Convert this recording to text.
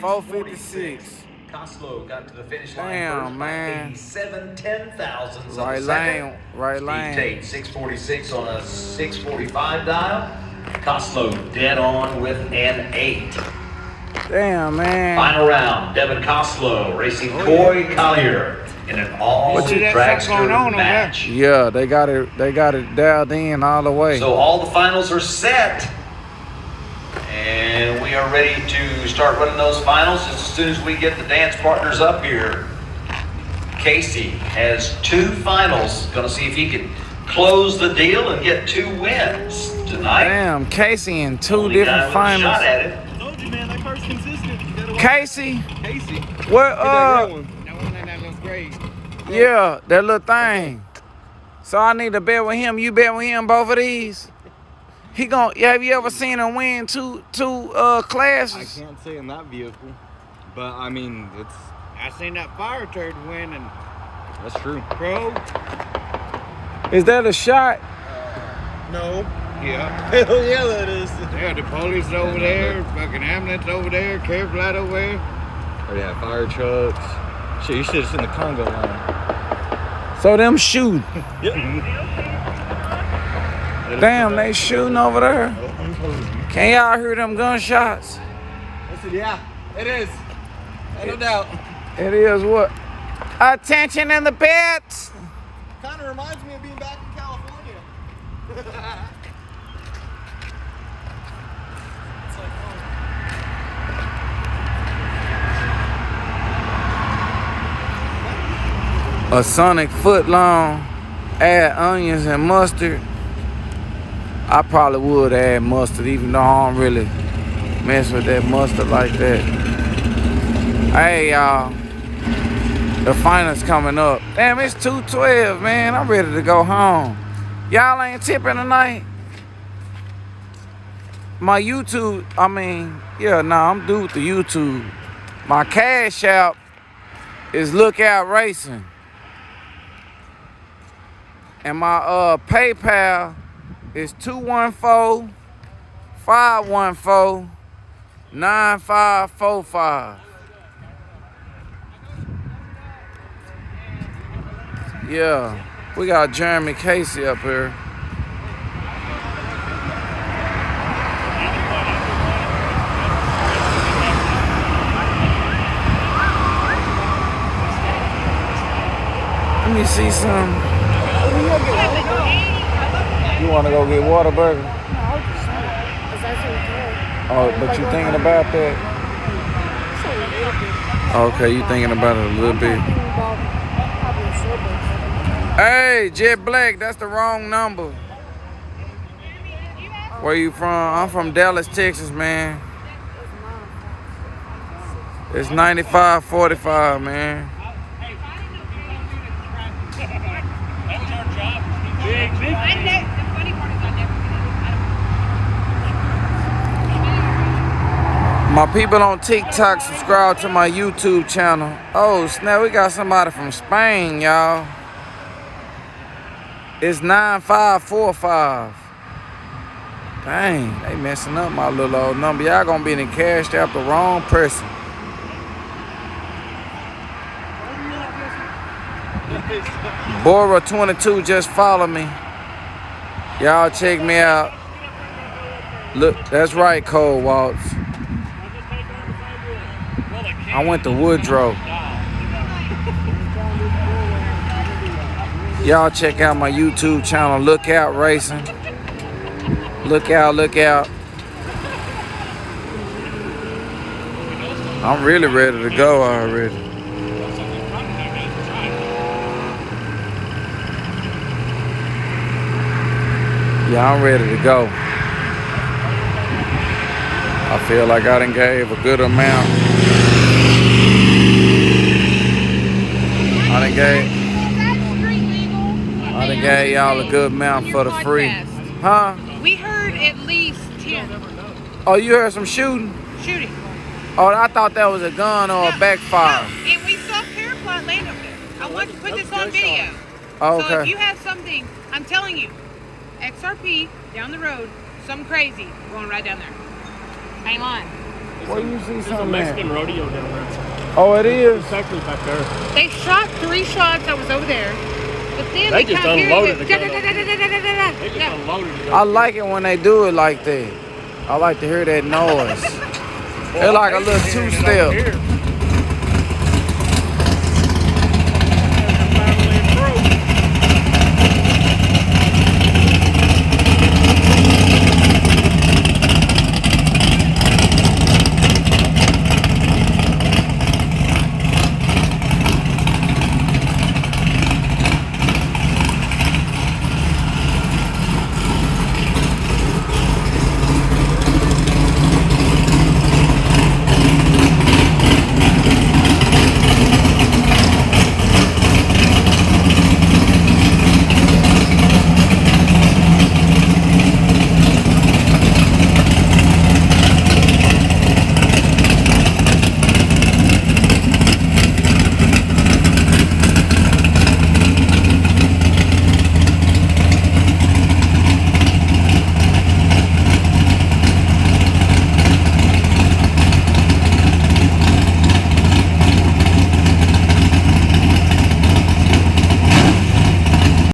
456. Coslow got to the finish line Damn, first man. by 87 10,000ths Right of a second. lane, right lane. Steve Tate, 646 on a 645 dial. Coslow dead on with an 8. Damn, man. Final round, Devin Coslow racing Coy Collier in an all-dragster match. Yeah, they got it dialed in all the way. So all the finals are set. And we are ready to start running those finals as soon as we get the dance partners up here. Casey has 2 finals. Gonna see if he can close the deal and get 2 wins tonight. Damn, Casey in 2 Only different guy with a finals. shot at it. I told you, man, that car's consistent. You gotta watch Casey, Casey. what That one that looks great. yeah, that little thing. So I need to bet with him. You bet with him both of these? He gon' have you ever seen him win two classes? I can't say in that vehicle, but I mean, it's. I seen that fire turd win, and that's true. Bro. Is that a shot? No. Yeah. Hell yeah, that is. Yeah, the police over there, fucking ambulance over there, care flight over there. Or they have fire trucks. Shit, you should have seen the Congo line. So them shooting. Yep. Damn, they shooting over there. Can y'all hear them gunshots? I said, yeah, it is. No doubt. It is what? Attention in the pits. Kind of reminds me of being back in California. It's like A Sonic foot long. Add onions and mustard. I probably would add mustard, even though I don't really mess with that mustard like that. Hey, y'all. The finals coming up. Damn, it's 2:12, man. I'm ready to go home. Y'all ain't tipping tonight? My YouTube, I'm due with the YouTube. My Cash App is Lookout Racing. And my PayPal is 214-514-9545. Yeah, we got Jeremy Casey up here. Let me see some. You want to go get Whataburger? No, I was just saying, 'cause that's what we do. Oh, but you thinking about that? So a little bit. Okay, you thinking about it a little bit. I'm thinking about probably a Starbucks. Hey, Jet Black, that's the wrong number. Where you from? I'm from Dallas, Texas, man. It's 9545, man. My people on TikTok, subscribe to my YouTube channel. Oh, snap, we got somebody from Spain, y'all. It's 9545. Dang, they messing up my little old number. Y'all gonna be in the Cash App the wrong person. Bora22 just follow me. Y'all check me out. Look, that's right, Cole Waltz. I went to Woodrow. Y'all check out my YouTube channel, Lookout Racing. Look out, look out. I'm really ready to go already. Yeah, I'm ready to go. I feel like I done gave a good amount. I done gave y'all a good amount for the free. Huh? We heard at least 10 Oh, you heard some shooting? shooting. Oh, I thought that was a gun or a backfire. No, and we saw Paraplot land over there. I want to put this on video. Oh, So if okay. you have something, I'm telling you, XRP down the road, something crazy going right down there. Hang on. Where you see There's a something Mexican at? rodeo down there. Oh, it is? Exactly back there. They shot 3 shots. I was over there. But then They they just come here. unloaded the gun. They just Yeah. unloaded the I gun. like it when they do it like that. I like to hear that noise. It's like a little two-step.